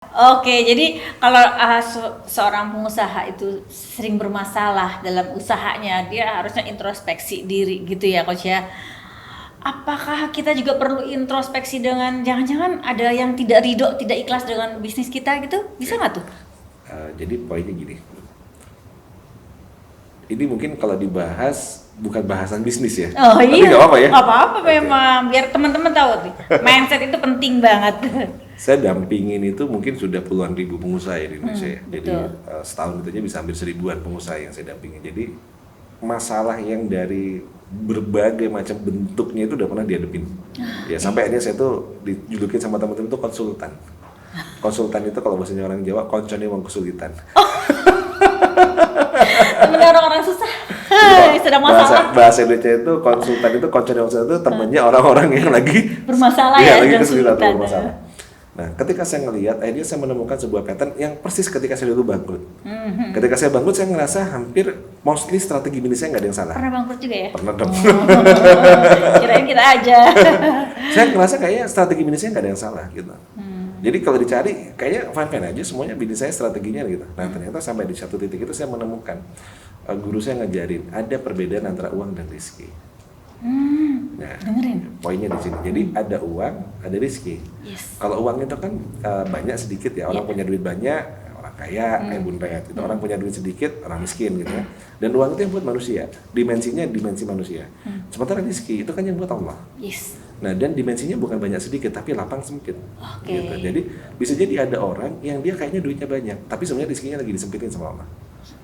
Oke, jadi kalau seorang pengusaha itu sering bermasalah dalam usahanya, dia harusnya introspeksi diri gitu ya, Coach ya. Apakah kita juga perlu introspeksi dengan jangan-jangan ada yang tidak ridho, tidak ikhlas dengan bisnis kita gitu? Bisa nggak tuh? Jadi poinnya gini, ini mungkin kalau dibahas bukan bahasan bisnis ya, Oh tapi iya, nggak apa-apa ya. nggak apa-apa Oke. memang, biar teman-teman tahu nih. Mindset itu penting banget. Saya dampingin itu mungkin sudah puluhan ribu pengusaha ya di Indonesia ya. Jadi betul. setahun itu aja bisa hampir 1000-an pengusaha yang saya dampingin. Jadi masalah yang dari berbagai macam bentuknya itu udah pernah dihadapin. Ya sampai akhirnya saya tuh dijulukin sama teman-teman itu konsultan. Konsultan itu kalau bahasanya orang Jawa koncone wong kesulitan. Temennya orang-orang susah, sedang bahasa masalah, bahasa Indonesia itu konsultan itu koncone wong kesulitan itu temannya orang-orang yang lagi bermasalah iya, ya, lagi sedang kesulitan kesulitan. bermasalah. Nah, ketika saya ngelihat, akhirnya saya menemukan sebuah pattern yang persis ketika saya dulu bangkrut. Ketika saya bangkrut, saya ngerasa hampir mostly strategi bisnis saya nggak ada yang salah. Pernah bangkrut juga ya? Pernah dong. Kirain kita aja. Saya ngerasa kayaknya strategi bisnis saya nggak ada yang salah gitu. Jadi kalau dicari, kayaknya fine-fine aja semuanya bisnis saya strateginya gitu. Nah, ternyata sampai di satu titik itu saya menemukan guru saya ngajarin ada perbedaan antara uang dan rezeki. Nah, Dengerin. poinnya di sini. Jadi ada uang, ada rezeki. Yes. Kalau uang itu kan banyak sedikit ya. Orang punya duit banyak, orang kaya, kayak Bun Rayat. Itu orang punya duit sedikit, orang miskin gitu ya. Dan uang itu yang buat manusia. Dimensinya dimensi manusia. Sementara rezeki itu kan yang buat Allah. Yes. Nah, dan dimensinya bukan banyak sedikit, tapi lapang sempit. Oke. Gitu. Jadi bisa jadi ada orang yang dia kayaknya duitnya banyak, tapi sebenarnya rezekinya lagi disempitin sama Allah.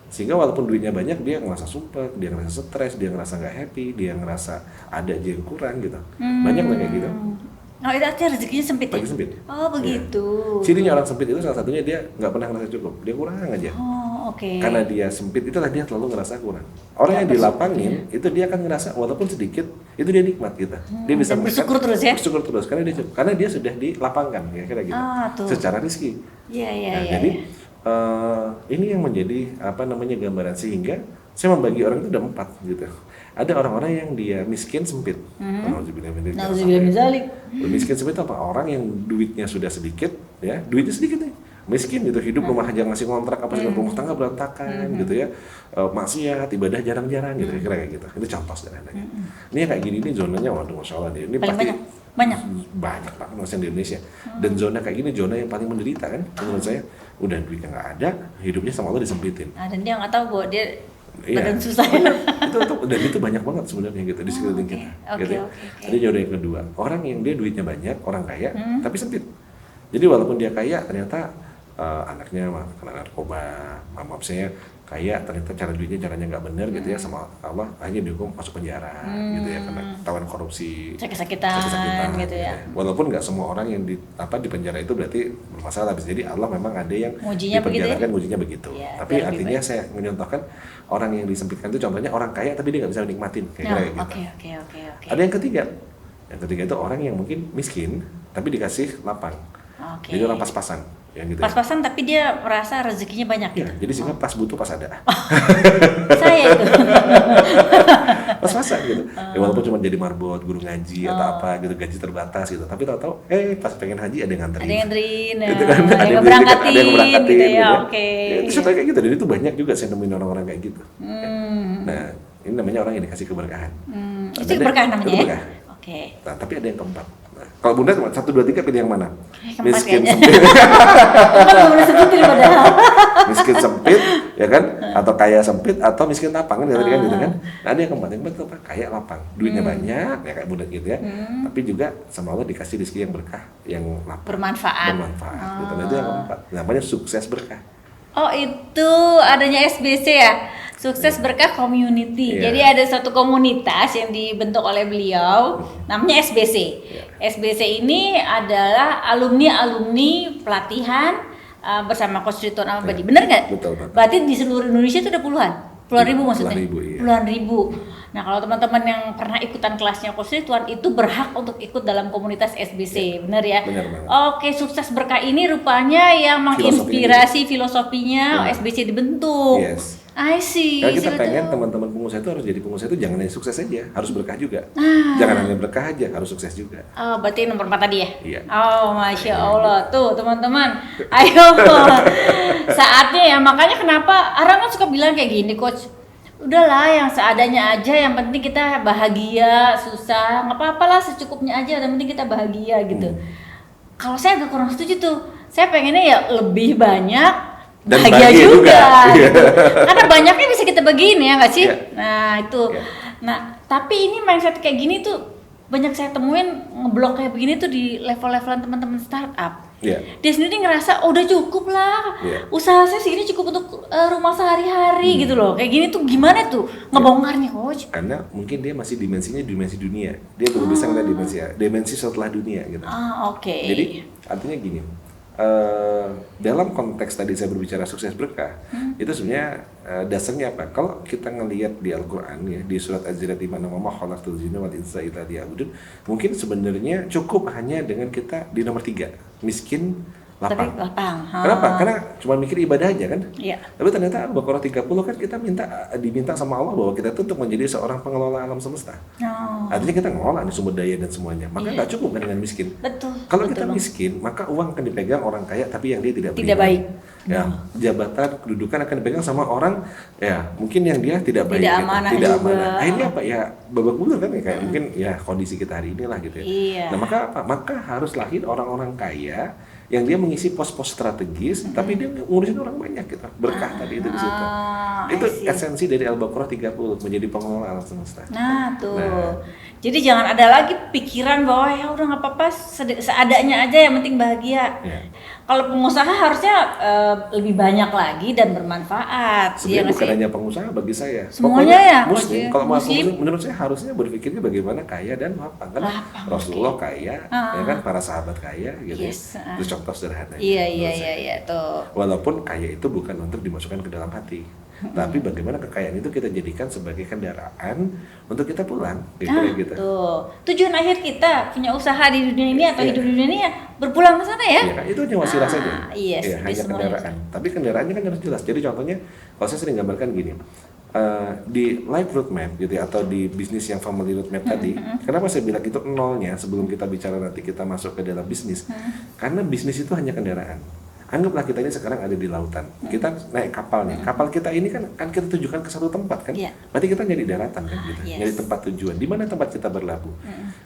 Sehingga walaupun duitnya banyak, dia ngerasa sumpah, dia ngerasa stres, dia ngerasa nggak happy, dia ngerasa ada aja yang kurang gitu. Banyak lah kayak gitu. Oh itu artinya rezekinya sempit ya? Lagi sempit. Oh begitu. Cirinya orang sempit itu salah satunya dia nggak pernah ngerasa cukup, dia kurang aja. Oh oke. Karena dia sempit itulah dia selalu ngerasa kurang. Orang yang dilapangin itu dia akan ngerasa walaupun sedikit itu dia nikmat gitu. Dia bisa dan bersyukur terus ya? Bersyukur terus karena dia sudah dilapangkan kira-kira gitu. Tuh. Secara rezeki. Iya iya Nah, iya. jadi ini yang menjadi gambaran sehingga saya membagi orang itu ada 4 gitu. Ada orang-orang yang dia miskin sempit. Nauzubillah min dzalik. Miskin sempit apa? Orang yang duitnya sudah sedikit, ya duitnya sedikit nih. Miskin gitu, hidup rumah aja ngasih kontrak apa segala rumah tangga berantakan gitu ya. Maksiat, ibadah jarang-jarang gitu kira kayak gitu. Itu contoh sederhananya. Ini yang kayak gini ini zonanya waduh Masya Allah nih. Ini Paling pasti banyak. banyak banget masih di Indonesia. Dan zona kayak gini zona yang paling menderita kan menurut saya. Udah duitnya nggak ada, hidupnya sama Allah disempitin. Dan dia nggak tahu bahwa dia Iya. badan susah. Dan itu banyak banget sebenarnya gitu di sekeliling kita. Gitu. Jadi zona yang kedua, orang yang dia duitnya banyak, orang kaya, tapi sempit. Jadi walaupun dia kaya, ternyata anaknya kena narkoba, maaf saya kaya, ternyata caranya nggak benar gitu ya sama Allah, akhirnya dihukum masuk penjara gitu ya karena ketahuan korupsi, sakit-sakitan gitu ya. Walaupun nggak semua orang yang di penjara itu berarti bermasalah, bisa jadi Allah memang ada yang Mujinya dipenjarakan begitu mujinya begitu. ya, Tapi biar lebih artinya saya menyontohkan orang yang disempitkan itu contohnya orang kaya tapi dia nggak bisa nikmatin kayak gitu. Oke. Ada yang ketiga itu orang yang mungkin miskin tapi dikasih lapang. Oke. Jadi orang pas-pasan yang gitu. Pas-pasan tapi dia merasa rezekinya banyak Ya, gitu. jadi sehingga pas butuh pas ada. Saya itu. Pas-pasan gitu. Ya walaupun cuma jadi marbot, guru ngaji atau apa gitu, gaji terbatas gitu. Tapi tahu-tahu pas pengen haji ada yang nganterin. Ada yang nganterin, Gitu kan, ada yang ngeberangkatin gitu ya. Oke. Ya, itu contohnya kayak gitu. Dan itu banyak juga saya nemuin orang-orang kayak gitu. Nah, ini namanya orang yang dikasih keberkahan. Itu keberkahan namanya itu ya? berkah. Oke. Nah, tapi ada yang keempat. Nah, kalau Bunda 1, 2, 3 pilih yang mana? Keempat Miskin kayaknya. sempit. Kan belum boleh sebutin padahal. Miskin sempit, ya kan? Atau kaya sempit, atau miskin lapang kan? Tadi kan gitu kan? Nah, ada yang keempat itu apa? Kaya lapang, duitnya banyak, ya kayak Bunda gitu ya. Tapi juga sama Allah dikasih rezeki yang berkah, yang lapang, Bermanfaat. gitu. Nah, itu yang keempat. Namanya sukses berkah. Oh itu adanya SBC ya, Sukses Berkah Community. Iya. Jadi ada suatu komunitas yang dibentuk oleh beliau, namanya SBC. SBC ini adalah alumni pelatihan bersama Coach Ridwan Abadi. Bener nggak? Betul. Berarti di seluruh Indonesia itu ada puluhan ribu maksudnya? Puluhan ribu, iya. Puluhan ribu. Nah kalau teman-teman yang pernah ikutan kelasnya Coach Ridwan itu berhak untuk ikut dalam komunitas SBC, benar ya? Benar banget. Oke, Sukses Berkah ini rupanya yang menginspirasi filosofinya Benar. SBC dibentuk. Yes. I see. Karena kita Siapa pengen tahu. teman-teman pengusaha itu harus jadi pengusaha itu jangan hanya sukses saja, harus berkah juga. Ah. Jangan hanya berkah aja, harus sukses juga. Oh, berarti nomor 4 tadi ya? Iya. Oh, Masya Allah. Tuh, teman-teman. Ayo. Saatnya ya. Makanya kenapa orang kan suka bilang kayak gini, Coach. Udahlah, yang seadanya aja. Yang penting kita bahagia, susah. Nggak apa-apa lah, secukupnya aja. Yang penting kita bahagia gitu. Kalau saya agak kurang setuju tuh. Saya pengennya ya lebih banyak. Dan Bahagia bahagia juga, juga. gitu. Karena banyaknya bisa kita bagiin ya nggak sih? Iya. Nah itu. Iya. Nah tapi ini mindset kayak gini tuh banyak saya temuin ngeblok kayak begini tuh di level-levelan teman-teman startup. Iya. Dia sendiri ngerasa oh, udah cukup lah, Iya. usaha saya segini cukup untuk rumah sehari-hari gitu loh. Kayak gini tuh gimana tuh ngebongkarnya, Coach? Karena mungkin dia masih dimensinya dimensi dunia. Dia belum bisa ngeliat dimensi setelah dunia gitu. Ah, oke. Jadi artinya gini, dalam konteks tadi saya berbicara sukses berkah, itu sebenarnya dasarnya apa? Kalau kita ngelihat di Al-Quran ya, di surat Az-Zariyat di mana wa ma khalaqtul jinna wal insa illa liya'budun, mungkin sebenarnya cukup hanya dengan kita di nomor 3, miskin, lapang. Tapi lapang. Kenapa? Karena cuma mikir ibadah aja kan. Iya. Tapi ternyata Al-Baqarah 30 kan kita diminta sama Allah bahwa kita tuh untuk menjadi seorang pengelola alam semesta. Oh, Artinya kita ngelola nih sumber daya dan semuanya. Maka nggak cukup kan dengan miskin. betul. Kalau betul kita banget. miskin, maka uang akan dipegang orang kaya tapi yang dia tidak Tidak beriman. baik. Ya, jabatan, kedudukan akan dipegang sama orang ya mungkin yang dia tidak baik, Tidak gitu. amanah Tidak juga. amanah. Akhirnya apa ya babak belur kan ya kayak mungkin ya kondisi kita hari inilah gitu ya. Iya. Nah maka apa? Maka harus lahir orang-orang kaya yang dia mengisi pos-pos strategis, tapi dia ngurusin orang banyak gitu. Berkah tadi itu di situ. Itu I see. esensi dari Al-Baqarah 30 menjadi pengelola alam semesta. Nah tuh, Nah. jadi jangan ada lagi pikiran bahwa ya udah nggak apa-apa seadanya aja yang penting bahagia. Ya. Kalau pengusaha harusnya lebih banyak lagi dan bermanfaat. Iya Sebenarnya nggak bukan sih? hanya pengusaha bagi saya. Semuanya ya, Muslim. Coach, Kalau Muslim. menurut saya harusnya berpikirnya bagaimana kaya dan lapang. Karena Lapang, Rasulullah kaya, ya kan para sahabat kaya gitu. Yes, Itu contoh sederhana. Iya tuh. Walaupun kaya itu bukan untuk dimasukkan ke dalam hati. Tapi bagaimana kekayaan itu kita jadikan sebagai kendaraan untuk kita pulang, gitu. Tuh. Tujuan akhir kita punya usaha di dunia ini atau Iya. hidup di dunia ini ya berpulang ke sana ya. Iya kan, itu hanya wasilah saja. Iya, Ya, hanya semuanya. kendaraan. Tapi kendaraannya kan harus jelas. Jadi contohnya, kalau saya sering gambarkan gini, di life roadmap gitu ya, atau di bisnis yang family roadmap tadi, kenapa saya bilang itu nolnya sebelum kita bicara nanti kita masuk ke dalam bisnis? Karena bisnis itu hanya kendaraan. Anggaplah kita ini sekarang ada di lautan, kita naik kapal nih. Kapal kita ini kan kita tujukan ke satu tempat kan, Iya. berarti kita nyari daratan kan, gitu. Yes. Nyari tempat tujuan. Di mana tempat kita berlabuh?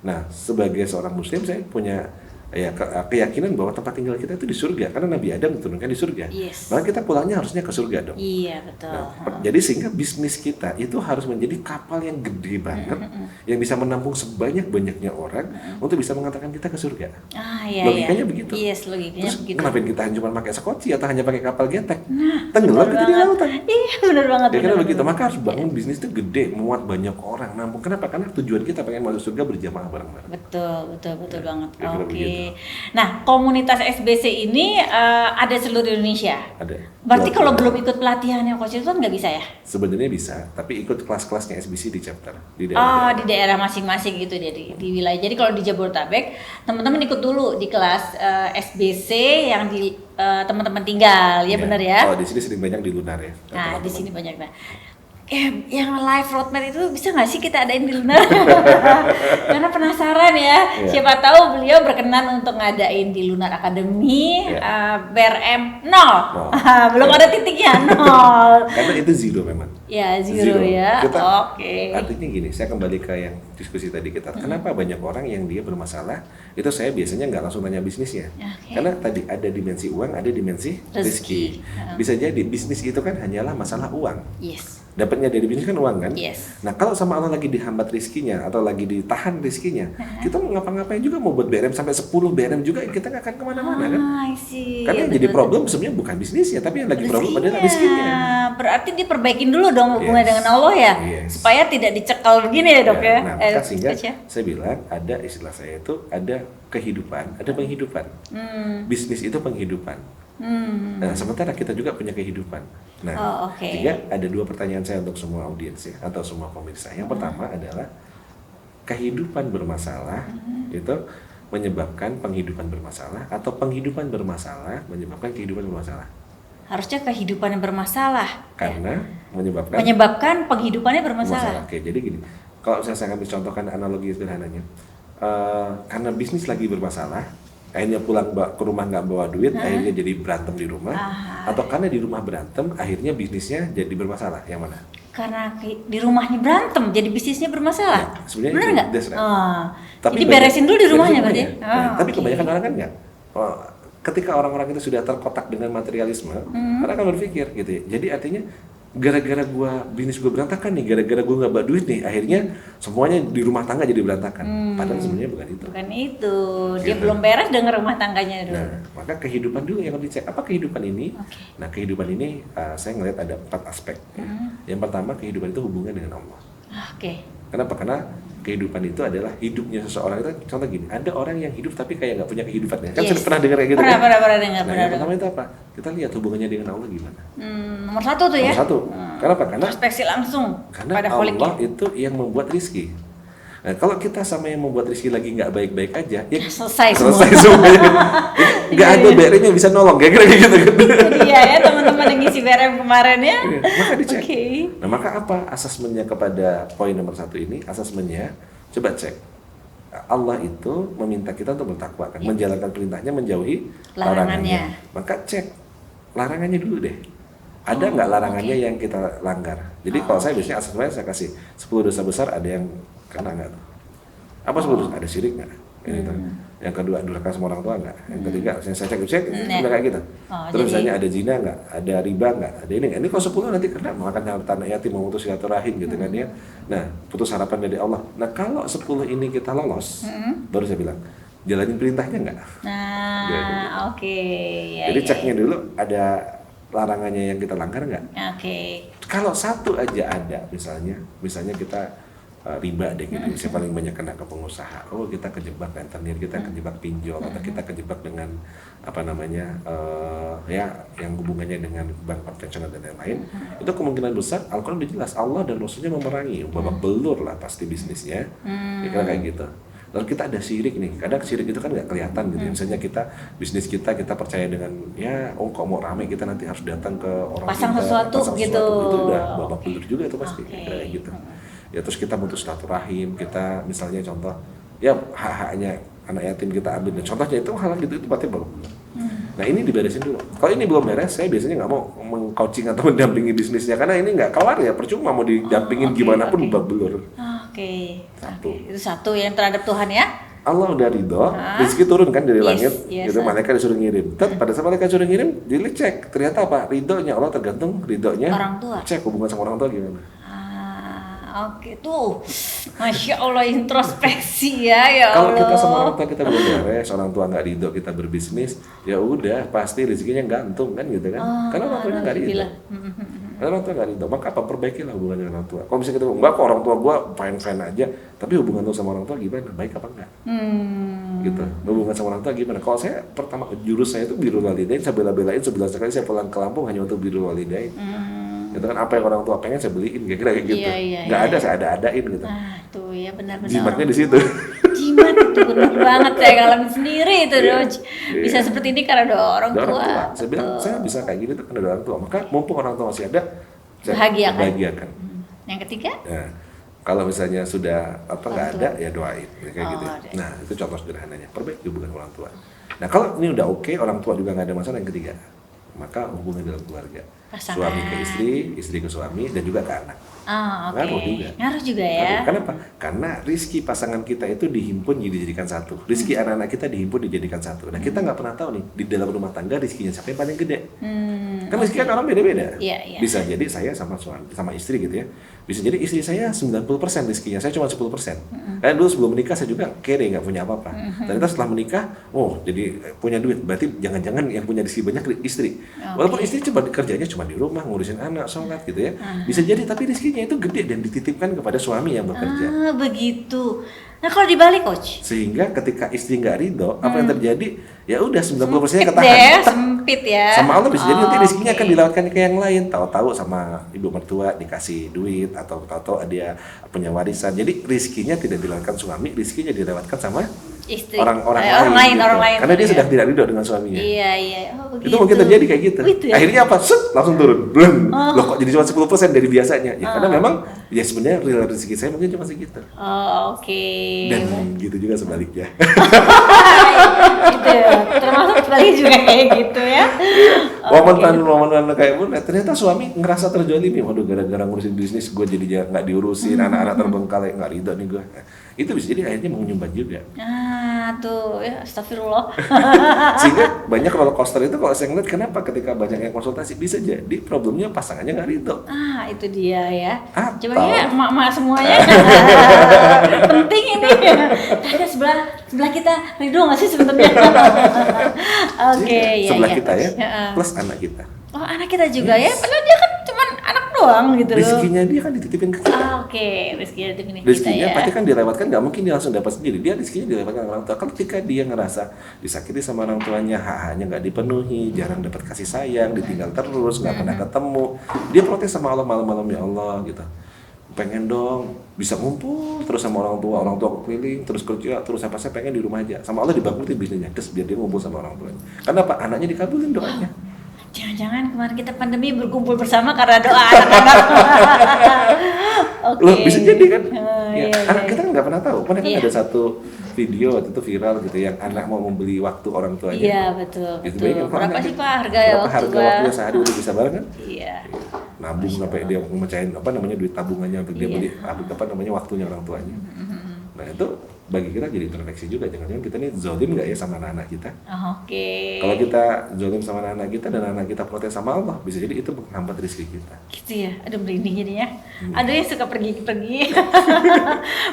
Nah, sebagai seorang Muslim saya punya ya keyakinan bahwa tempat tinggal kita itu di surga, karena Nabi Adam diturunkan di surga. Yes. Maka kita pulangnya harusnya ke surga dong. Iya betul. Nah, jadi sehingga bisnis kita itu harus menjadi kapal yang gede banget, yang bisa menampung sebanyak-banyaknya orang untuk bisa mengantarkan kita ke surga. Iya. Logikanya begitu. Yes, logikanya Terus begitu. kenapa kita cuma pakai sekoci atau hanya pakai kapal getek? Tenggelam kita di lautan. Iya benar banget. Ya karena benar begitu, banget. maka harus bangun bisnis itu gede, muat banyak orang, nampung. Kenapa? Karena tujuan kita pengen masuk surga berjamaah bareng-bareng. Betul banget. kira-kira Oke. begitu. Nah, komunitas SBC ini ada seluruh Indonesia. Ada. Berarti 20. kalau belum ikut pelatihannya Coach Irfan nggak bisa ya? Sebenarnya bisa, tapi ikut kelas-kelasnya SBC di chapter di Oh, daerah. di daerah masing-masing gitu di wilayah. Jadi kalau di Jabodetabek, teman-teman ikut dulu di kelas SBC yang di teman-teman tinggal, ya benar ya? Oh, di sini sering banyak di Lunar ya. Nah, teman-teman. di sini banyak. Nah, yang live roadmap itu bisa nggak sih kita adain di Lunar? Karena penasaran ya. Iya. Siapa tahu beliau berkenan untuk ngadain di Lunar Academy, Iya. BRM 0. Nol. Belum ada titiknya 0. Karena itu zero memang. Ya, zero ya. Kita, Oke. Artinya gini, saya kembali ke yang diskusi tadi kita. Kenapa banyak orang yang dia bermasalah? Itu saya biasanya nggak langsung tanya bisnisnya. Oke. Karena tadi ada dimensi uang, ada dimensi Rezeki. rezeki. Bisa jadi bisnis itu kan hanyalah masalah uang. Yes. Dapatnya dari bisnis kan uang kan? Yes. Nah kalau sama Allah lagi dihambat rizkinya atau lagi ditahan rizkinya, kita mau ngapa-ngapain juga mau buat BRM sampai 10 BRM juga kita nggak akan kemana-mana kan? I see. Karena yang Betul, jadi betul. problem sebenarnya bukan bisnisnya, tapi yang lagi problem adalah rizkinya. Berarti diperbaikin dulu dong hubungan Yes. dengan Allah ya, Yes. supaya tidak dicekal begini ya dok ya. Nah, maka sehingga Coach ya? saya bilang ada istilah saya itu ada kehidupan, ada penghidupan. Bisnis itu penghidupan. Nah, sementara kita juga punya kehidupan. Nah, Oh, oke. sehingga ada dua pertanyaan saya untuk semua audiens ya, atau semua pemirsa. Yang pertama adalah kehidupan bermasalah itu menyebabkan penghidupan bermasalah atau penghidupan bermasalah menyebabkan kehidupan bermasalah. Harusnya kehidupan yang bermasalah. Karena menyebabkan penghidupannya bermasalah. Oke, jadi gini, kalau saya ambil contohkan analogi sederhananya, karena bisnis lagi bermasalah, akhirnya pulang ke rumah nggak bawa duit, akhirnya jadi berantem di rumah, atau karena di rumah berantem, akhirnya bisnisnya jadi bermasalah, yang mana? Karena di rumahnya berantem, jadi bisnisnya bermasalah. Ya, sebenarnya benar nggak? Tapi jadi beresin dulu di rumahnya berarti. Tapi kebanyakan orang kan nggak. Ketika orang-orang itu sudah terkotak dengan materialisme, orang akan berpikir gitu ya. Jadi artinya gara-gara bisnis gua berantakan nih, gara-gara gua nggak bawa duit nih, akhirnya semuanya di rumah tangga jadi berantakan. Padahal sebenarnya bukan itu. Bukan itu, dia belum beres dengan rumah tangganya dulu. Nah, maka kehidupan dulu yang harus dicek. Apa kehidupan ini? Nah, kehidupan ini saya ngelihat ada 4 aspek. Yang pertama, kehidupan itu hubungan dengan Allah. Kenapa? Karena kehidupan itu adalah hidupnya seseorang. Itu contoh gini, ada orang yang hidup tapi kayak nggak punya kehidupan ya. Kan sudah pernah dengar kayak gitu? Pernah dengar. Nah, yang pertama itu apa? Kita lihat hubungannya dengan Allah gimana. Nomor 1 tuh ya. Nomor 1. Kenapa? Karena introspeksi langsung. Karena Allah itu yang membuat rizki. Nah, kalau kita sama yang membuat rizki lagi nggak baik-baik aja, ya selesai semuanya. Nggak ada BRM yang bisa nolong, kayak gitu. Iya ya, teman-teman yang ngisi BRM kemarin ya. Maka dicek. Nah, maka apa asesmennya kepada poin nomor 1 ini? Asesmennya, coba cek. Allah itu meminta kita untuk bertakwa, kan? Menjalankan perintahnya, menjauhi larangannya. Maka cek larangannya dulu deh. Ada nggak larangannya yang kita langgar? Jadi kalau saya biasanya asesmennya saya kasih 10 dosa besar, ada yang kena nggak tuh? Apa 10 dosa? Ada syirik nggak? Ini tuh. Yang kedua, durhaka sama orang tua nggak? Yang ketiga, saya cek udah kayak gitu. Terus misalnya ada zina nggak? Ada riba nggak? Ada ini nggak? Ini kalau 10 nanti kena makan harta anak yatim, memutus silaturahim gitu kan ya. Nah, putus harapan dari Allah. Nah, kalau 10 ini kita lolos, baru saya bilang jalanin perintahnya nggak? Nah, jadi ceknya dulu ada larangannya yang kita langgar nggak? Kalau 1 aja ada, misalnya kita riba deh gitu, saya paling banyak kena ke pengusaha. Oh, kita kejebak rentenir, kita kejebak pinjol, atau kita kejebak dengan apa namanya ya yang hubungannya dengan bank konvensional dan lain-lain. Itu kemungkinan besar Al-Quran udah jelas Allah dan Rasulnya memerangi, babak belur lah pasti bisnisnya. Kira kayak gitu. Lalu kita ada syirik nih, kadang syirik itu kan nggak kelihatan gitu. Misalnya bisnis kita percaya dengan kok mau rame kita nanti harus datang ke orang pasang sesuatu gitu. Itu udah babak belur juga itu pasti kayak gitu. Ya terus kita putus silaturahim, kita misalnya contoh ya hak-haknya anak yatim kita ambil, dan contohnya itu hal gitu, itu berarti babak belur. Nah, ini diberesin dulu. Kalau ini belum beres, saya biasanya nggak mau meng-coaching atau mendampingi bisnisnya, karena ini nggak kelar ya, percuma mau didampingin gimana pun babak belur. Itu 1 yang terhadap Tuhan ya. Allah udah ridho, rezeki turun kan dari langit, gitu, malaikat disuruh ngirim. Pada saat malaikat disuruh ngirim, dicek, ternyata apa? Ridhonya Allah tergantung ridhonya orang tua. Cek hubungan sama orang tua gimana. Tuh, Masya Allah, introspeksi ya Kalau Allah. kita sama orang tua kita belum beres, orang tua nggak ridho kita berbisnis, ya udah pasti rezekinya gantung kan gitu kan. Karena orang tuanya nggak ridho. Karena orang tua nggak ridho, maka apa? Perbaikilah hubungan dengan orang tua. Kalau misalnya kita enggak kok orang tua gua fine aja, tapi hubungan lu sama orang tua gimana? Baik apa enggak? Gitu. Hubungan sama orang tua gimana? Kalau saya pertama jurus saya itu birrul walidain, saya bela-belain 11 kali saya pulang ke Lampung hanya untuk birrul walidain. Itu kan apa yang orang tua pengen saya beliin, kira-kira kayak gitu. Nggak ada, saya ada-adain gitu. Tuh ya benar-benar. Jimatnya di situ. Jimat itu benar banget, saya ngalamin sendiri itu Doj. Bisa seperti ini karena ada orang tua. Saya bilang saya bisa kayak gini tuh karena ada orang tua. Maka mumpung orang tua masih ada, saya bahagiakan. Yang ketiga? Nah, kalau misalnya sudah nggak ada, ya doain kayak gitu. Nah, itu contoh sederhananya. Perbaiki hubungan orang tua. Nah, kalau ini udah oke, orang tua juga nggak ada masalah, yang ketiga, maka hubungan dalam keluarga. Suami ke istri ke suami, dan juga ke anak. Ngaruh juga ya. Kenapa? Karena rizki pasangan kita itu dihimpun dijadikan satu. Rizki anak-anak kita dihimpun dijadikan satu. Nah, kita nggak pernah tahu nih di dalam rumah tangga rizkinya siapa yang paling gede. Kan rizki kan orang beda-beda. Bisa jadi saya sama istri gitu ya. Bisa jadi istri saya 90% rizkinya, saya cuma 10%. Karena dulu sebelum menikah saya juga kere, nggak punya apa-apa. Ternyata setelah menikah, jadi punya duit. Berarti jangan-jangan yang punya rizki banyak istri. Walaupun istri coba kerjanya cuma di rumah ngurusin anak, sholat gitu ya. Bisa jadi tapi rizkinya itu gede dan dititipkan kepada suami yang bekerja. Begitu. Nah, kalau dibalik coach, sehingga ketika istri nggak ridho, apa yang terjadi? Ya udah 90%-nya ketahan. Sempit ya. Sama Allah bisa jadi nanti rezekinya akan dilewatkan ke yang lain. Tahu-tahu sama ibu mertua dikasih duit, atau tahu-tahu dia punya warisan. Jadi rezekinya tidak dilewatkan suami, rezekinya dilewatkan sama Istri. orang Orang lain, gitu. orang lain. Karena dia Iya. sedang tidak ridho dengan suaminya. Iya, iya. Oh, begitu. Itu mungkin terjadi kayak gitu. Gitu ya? Akhirnya apa? Set, langsung turun. Bleng. Loh kok jadi cuma 10% dari biasanya? Ya karena memang ya sebenarnya real rezeki saya mungkin cuma segitu. Oh, oke. Dan gitu juga sebaliknya. Gitu. Termasuk sebaliknya juga kayak gitu ya. Momen kayak pun ternyata suami ngerasa terjolimi. Waduh, gara-gara ngurusin bisnis gue jadi nggak diurusin, anak-anak terbengkalai, nggak ridho nih gue. Itu bisa jadi akhirnya menyumbat juga. Tuh ya, astagfirullah. Sehingga banyak roller coaster itu kalau saya ngeliat kenapa ketika banyak yang konsultasi bisa jadi problemnya pasangannya nggak ridho. Itu dia ya. Atau- Coba ya emak-emak semuanya. Penting ini. Ada sebelah kita ridho nggak sih sebenarnya? Oke, ya. Sebelah ya. kita ya, Heeh. plus anak kita. Oh, anak kita juga ya. Padahal dia kan cuma anak doang gitu loh. Rezekinya dia kan dititipin ke kita. Oke, rezekinya itu milik kita Rezekinya ya. pasti kan dilewatkan, nggak mungkin dia langsung dapat sendiri. Dia rezekinya dilewatkan ke orang tua. Kalau ketika dia ngerasa disakiti sama orang tuanya, hak-haknya nggak dipenuhi, jarang dapat kasih sayang, ditinggal terus, nggak pernah ketemu, dia protes sama Allah malam-malam, ya Allah gitu. Pengen dong bisa ngumpul terus sama orang tua keliling terus kerja terus apa, saya pengen di rumah aja sama Allah dibangkrutin bisnisnya terus biar dia ngumpul sama orang tuanya. Karena apa? Anaknya dikabulin doanya. Jangan-jangan kemarin kita pandemi berkumpul bersama karena doa anak-anak. Oke. Loh, bisa jadi kan? Iya, Anak iya. kita kan nggak pernah tahu. Pernah kan Iya. ada satu video waktu itu viral gitu yang anak mau membeli waktu orang tuanya. Iya, betul. Gitu, Betul. bayangin, Berapa anak sih kita- Pak harga berapa waktu harga Pak? waktunya sehari udah bisa bareng kan? Iya. Nabung sampai dia mecahin apa namanya duit tabungannya untuk dia Iya. beli apa namanya waktunya orang tuanya. Nah itu bagi kita jadi introspeksi juga, jangan-jangan kita nih zolim nggak ya sama anak-anak kita. Oke. Kalau kita zolim sama anak-anak kita dan anak kita protes sama Allah, bisa jadi itu menghambat rezeki kita. Gitu ya, aduh merinding jadinya. Ada yang suka pergi-pergi.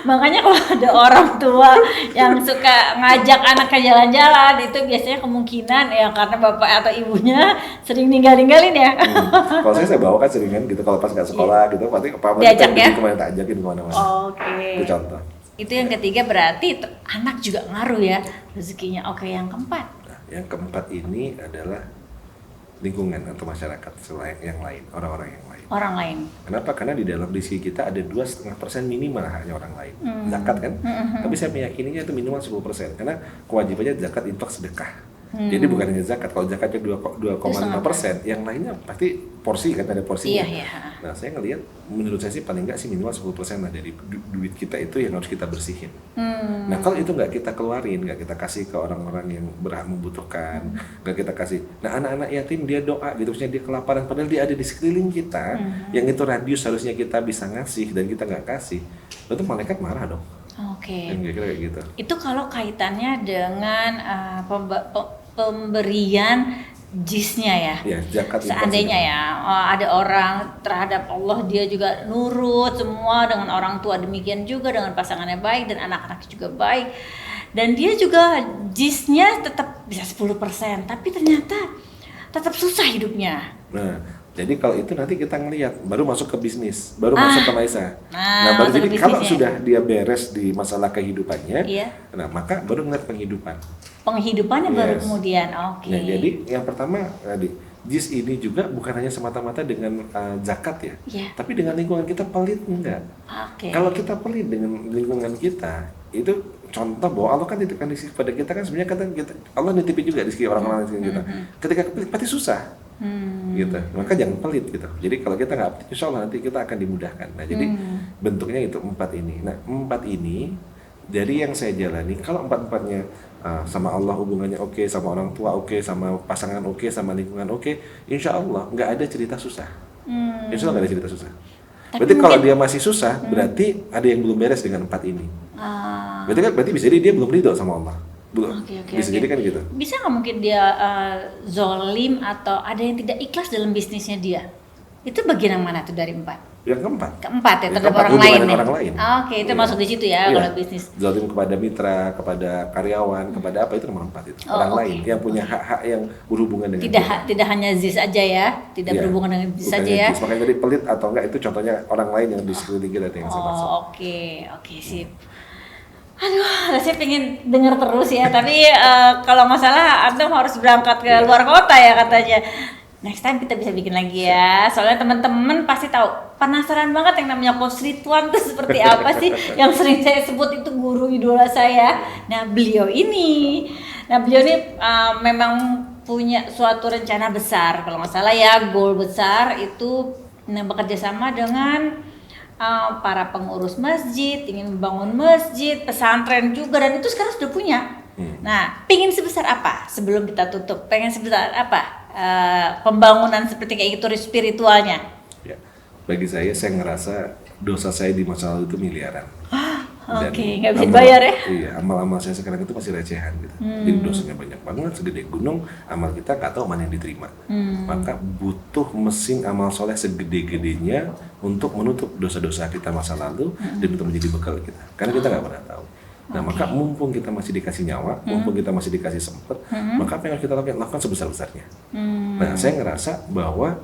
Makanya kalau ada orang tua yang suka ngajak anaknya jalan-jalan, itu biasanya kemungkinan ya karena bapak atau ibunya sering ninggalin ya. Kalau saya bawa kan sering kan gitu, kalau pas nggak sekolah gitu, pasti papa Diajak ya? kemana tak ajakin kemana-mana. Oke. Itu contoh. Itu yang ketiga berarti anak juga ngaruh ya rezekinya. Oke, yang keempat. Nah, yang keempat ini adalah lingkungan atau masyarakat selain yang lain, orang-orang yang lain. Orang lain. Kenapa? Karena di dalam rezeki kita ada 2,5% minimal hanya orang lain. Zakat kan? Tapi saya meyakininya itu minimal 10%. Karena kewajibannya zakat, infak, sedekah. Jadi bukan hanya zakat. Kalau zakatnya 2,5%, yang lainnya pasti porsi kan, ada porsinya. Iya, iya. Nah, saya ngelihat menurut saya sih paling nggak sih minimal 10% lah dari duit kita itu yang harus kita bersihin. Nah, kalau itu nggak kita keluarin, nggak kita kasih ke orang-orang yang berhak membutuhkan, nggak kita kasih. Nah, anak-anak yatim dia doa gitu, maksudnya dia kelaparan, padahal dia ada di sekeliling kita, yang itu radius harusnya kita bisa ngasih dan kita nggak kasih, itu malaikat marah dong. Oke. Yang kira-kira kayak gitu. Itu kalau kaitannya dengan pemberian jiznya ya. Ya, zakat infak, Seandainya sedekah. ya ada orang terhadap Allah dia juga nurut semua dengan orang tua, demikian juga dengan pasangannya baik dan anak-anaknya juga baik. Dan dia juga jiznya tetap bisa 10%, tapi ternyata tetap susah hidupnya. Nah, jadi kalau itu nanti kita ngelihat baru masuk ke bisnis, baru masuk ke Maisa. Nah, baru masuk jadi ke kalau bisnisnya. sudah dia beres di masalah kehidupannya, Iya. nah maka baru ngeliat penghidupan. Penghidupannya baru Yes. kemudian. Oke. Nah, jadi yang pertama tadi jis ini juga bukan hanya semata-mata dengan zakat ya, Iya. tapi dengan lingkungan kita pelit enggak. Oke. Kalau kita pelit dengan lingkungan kita, itu contoh bahwa Allah kan titipkan rezeki pada kita kan sebenarnya kata kita Allah nitipin juga rezeki orang-orang di kita. Ketika pelit pasti susah. Gitu, maka jangan pelit gitu. Jadi kalau kita nggak pelit, insya Allah nanti kita akan dimudahkan. Nah jadi bentuknya itu 4 ini. Nah 4 ini dari yang saya jalani, kalau 4-4-nya sama Allah hubungannya oke, sama orang tua oke, sama pasangan oke, sama lingkungan oke, insya Allah nggak ada cerita susah. Insya Allah nggak ada cerita susah. Tapi Berarti kalau mungkin- dia masih susah, berarti ada yang belum beres dengan 4 ini. Ah, Berarti bisa jadi dia belum ridho sama Allah. Belum. Oke, Bisa oke. jadi kan gitu. Bisa nggak mungkin dia zolim atau ada yang tidak ikhlas dalam bisnisnya dia? Itu bagian yang mana tuh dari 4? Yang keempat. Keempat ya, Yang terhadap keempat, orang hubungan lain dengan ya? orang lain. Oke, itu Iya. masuk di situ ya Iya. kalau bisnis. Zalim kepada mitra, kepada karyawan, kepada apa itu nomor 4 itu. Oh, Orang oke. lain yang punya hak-hak yang berhubungan dengan Tidak hanya ziz aja ya, tidak Iya. berhubungan dengan ziz Bukan saja ya. jis. Makanya tadi pelit atau enggak itu contohnya orang lain yang di sekeliling kita yang saya maksud. Oh, oke, sip. Aduh, saya pengen dengar terus ya, tapi kalau masalah Antum harus berangkat ke luar kota ya katanya. Next time kita bisa bikin lagi ya. Soalnya teman-teman pasti tahu, penasaran banget yang namanya Coach Ridwan itu seperti apa sih, yang sering saya sebut itu guru idola saya. Nah, beliau ini memang punya suatu rencana besar, kalau nggak salah ya, goal besar itu bekerja sama dengan para pengurus masjid, ingin membangun masjid, pesantren juga, dan itu sekarang sudah punya. Nah, pingin sebesar apa sebelum kita tutup? Pengen sebesar apa pembangunan seperti kayak gitu spiritualnya? Ya, bagi saya ngerasa dosa saya di masa lalu itu miliaran. Oke, nggak bisa bayar ya? Iya, amal-amal saya sekarang itu masih recehan gitu. Jadi dosanya banyak banget, segede gunung, amal kita nggak tahu mana yang diterima. Maka butuh mesin amal soleh segede-gedenya untuk menutup dosa-dosa kita masa lalu dan untuk menjadi bekal kita. Karena kita nggak pernah tahu. Nah, maka mumpung kita masih dikasih nyawa, mumpung kita masih dikasih sempat, maka apa yang harus kita lakukan sebesar-besarnya. Nah, saya ngerasa bahwa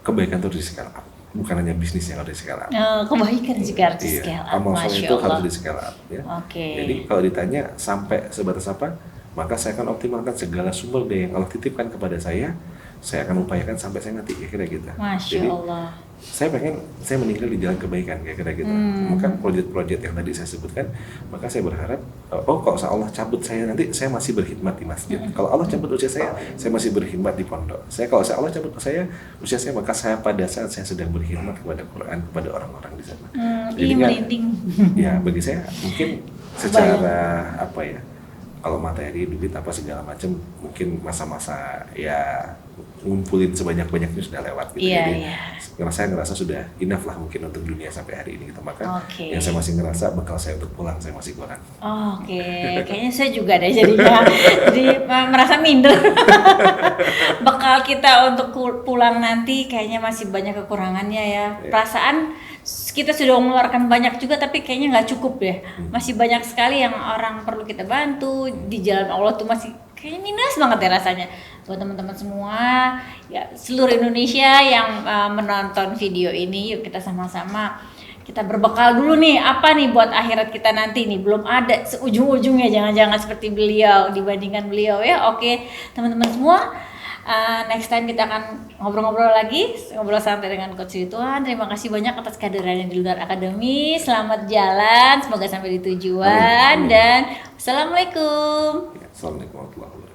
kebaikan itu harus di-scale up. Bukan hanya bisnis yang harus di-scale up. Kebaikan juga harus di-scale up. Amal soleh itu harus di-scale up. Ya. Okay. Jadi kalau ditanya sampai sebatas apa, maka saya akan optimalkan segala sumber daya yang Allah titipkan kepada saya akan upayakan sampai saya mati, kira-kira gitu. Masya Allah. Saya pengen saya meninggal di jalan kebaikan, kira-kira gitu. Maka proyek-proyek yang tadi saya sebutkan, maka saya berharap kalau Allah cabut saya nanti, saya masih berkhidmat di masjid. Kalau Allah cabut usia saya masih berkhidmat di pondok. Kalau Allah cabut usia saya, maka saya pada saat saya sedang berkhidmat kepada Quran, kepada orang-orang di sana. Jadi merinding. Ya, bagi saya mungkin secara apa ya, kalau materi, duit apa segala macam, mungkin masa-masa ya ngumpulin sebanyak-banyaknya sudah lewat gitu. Jadi saya ngerasa sudah enough lah mungkin untuk dunia sampai hari ini gitu. Maka yang saya masih ngerasa bekal saya untuk pulang saya masih kurang. Kayaknya saya juga deh jadinya. Jadi merasa minder. Bekal kita untuk pulang nanti kayaknya masih banyak kekurangannya ya. Perasaan kita sudah mengeluarkan banyak juga, tapi kayaknya nggak cukup ya. Masih banyak sekali yang orang perlu kita bantu di jalan Allah tuh, masih kayaknya minus banget ya rasanya. Buat teman-teman semua ya, seluruh Indonesia yang menonton video ini, yuk kita sama-sama kita berbekal dulu nih, apa nih buat akhirat kita nanti nih, belum ada seujung-ujungnya, jangan-jangan seperti beliau dibandingkan beliau ya. Oke teman-teman semua, next time kita akan ngobrol-ngobrol lagi, ngobrol santai dengan Coach Ridwan. Terima kasih banyak atas kehadirannya di Lunar Academy. Selamat jalan, semoga sampai di tujuan. Amin. Dan wassalamualaikum. Assalamualaikum warahmatullahi wabarakatuh.